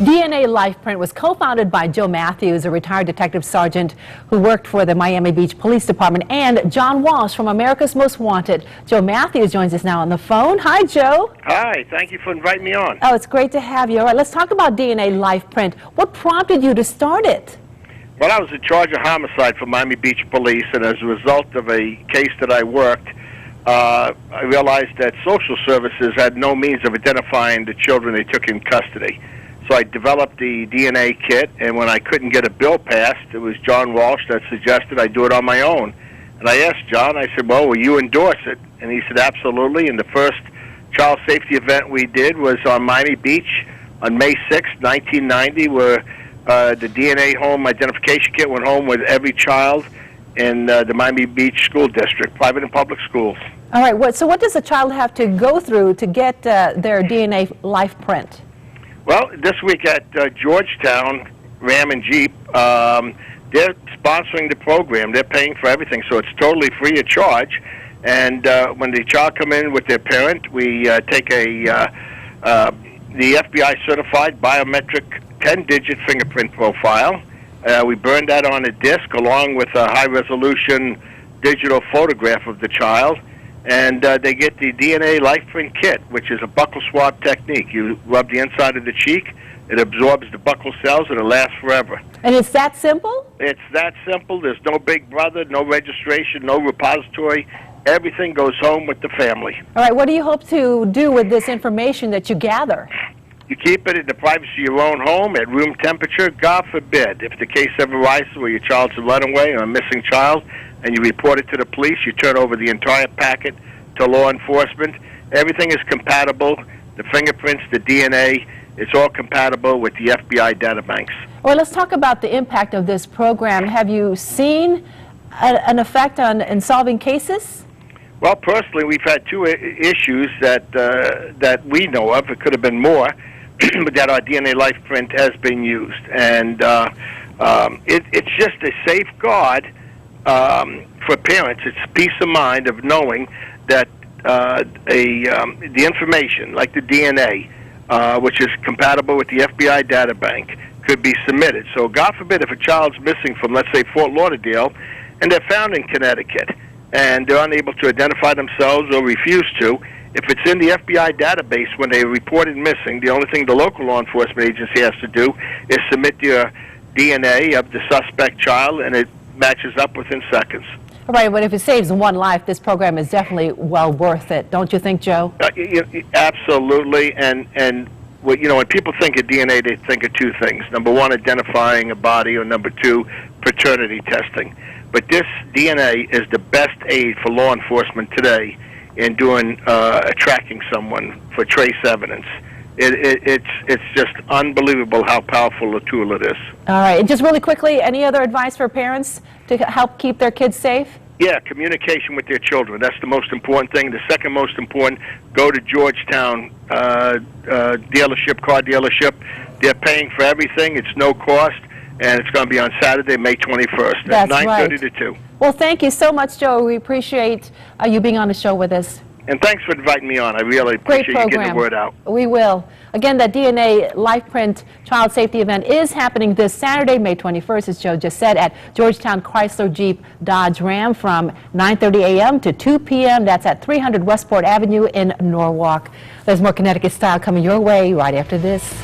DNA LifePrint was co-founded by Joe Matthews, a retired detective sergeant who worked for the Miami Beach Police Department, and John Walsh from America's Most Wanted. Joe Matthews joins us now on the phone. Hi, Joe. Hi, thank you for inviting me on. Oh, it's great to have you. All right, let's talk about DNA LifePrint. What prompted you to start it? Well, I was in charge of homicide for Miami Beach Police, and as a result of a case that I worked, I realized that social services had no means of identifying the children they took in custody. So I developed the DNA kit, and when I couldn't get a bill passed, it was John Walsh that suggested I do it on my own. And I asked John, I said, well, will you endorse it? And he said, absolutely. And the first child safety event we did was on Miami Beach on May 6, 1990, where the DNA home identification kit went home with every child in the Miami Beach School District, private and public schools. All right, so what does a child have to go through to get their DNA LifePrint? Well, this week at Georgetown Ram and Jeep, they're sponsoring the program. They're paying for everything, so it's totally free of charge. And when the child come in with their parent, we take the FBI certified biometric 10-digit fingerprint profile. We burn that on a disc along with a high-resolution digital photograph of the child. And they get the DNA LifePrint kit, which is a buccal swab technique. You rub the inside of the cheek, it absorbs the buccal cells, and it lasts forever. And it's that simple? It's that simple. There's no big brother, no registration, no repository. Everything goes home with the family. All right, what do you hope to do with this information that you gather? You keep it in the privacy of your own home at room temperature. God forbid, if the case ever arises where your child's run away or a missing child, and you report it to the police, you turn over the entire packet to law enforcement. Everything is compatible. The fingerprints, the DNA, it's all compatible with the FBI databanks. Well, let's talk about the impact of this program. Have you seen an effect in solving cases? Well, personally, we've had two issues that we know of. It could have been more, but that our DNA LifePrint has been used. And it's just a safeguard for parents. It's peace of mind of knowing that the information, like the DNA, which is compatible with the FBI databank, could be submitted. So God forbid if a child's missing from, let's say, Fort Lauderdale, and they're found in Connecticut, and they're unable to identify themselves or refuse to, if it's in the FBI database when they reported missing, the only thing the local law enforcement agency has to do is submit your DNA of the suspect child, and it matches up within seconds. All right, but if it saves one life, this program is definitely well worth it, don't you think, Joe? Absolutely, and when people think of DNA, they think of two things. Number one, identifying a body, or number two, paternity testing. But this DNA is the best aid for law enforcement today in doing tracking someone for trace evidence. It's just unbelievable how powerful a tool it is. All right, and just really quickly, any other advice for parents to help keep their kids safe? Yeah, communication with their children. That's the most important thing. The second most important, go to Georgetown car dealership. They're paying for everything. It's no cost, and it's going to be on Saturday, May 21st at 9:30 to 2. Well, thank you so much, Joe. We appreciate you being on the show with us. And thanks for inviting me on. I really appreciate you getting the word out. We will. Again, that DNA LifePrint child safety event is happening this Saturday, May 21st, as Joe just said, at Georgetown Chrysler Jeep Dodge Ram from 9:30 a.m. to 2 p.m. That's at 300 Westport Avenue in Norwalk. There's more Connecticut Style coming your way right after this.